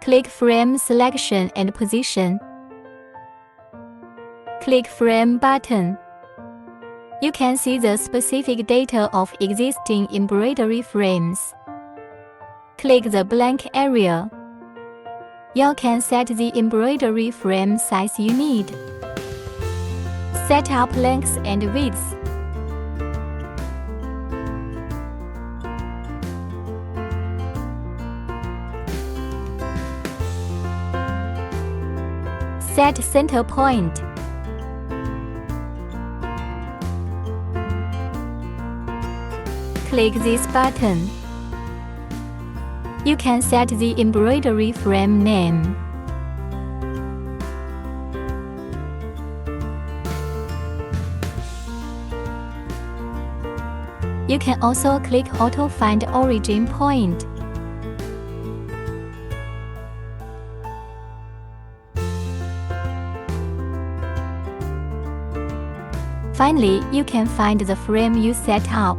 Click Frame Selection and Position. Click Frame button. You can see the specific data of existing embroidery frames. Click the blank area. You can set the embroidery frame size you need. Set up length and width. Set center point. Click this button. You can set the embroidery frame name. You can also click Auto Find Origin Point. Finally, you can find the frame you set up.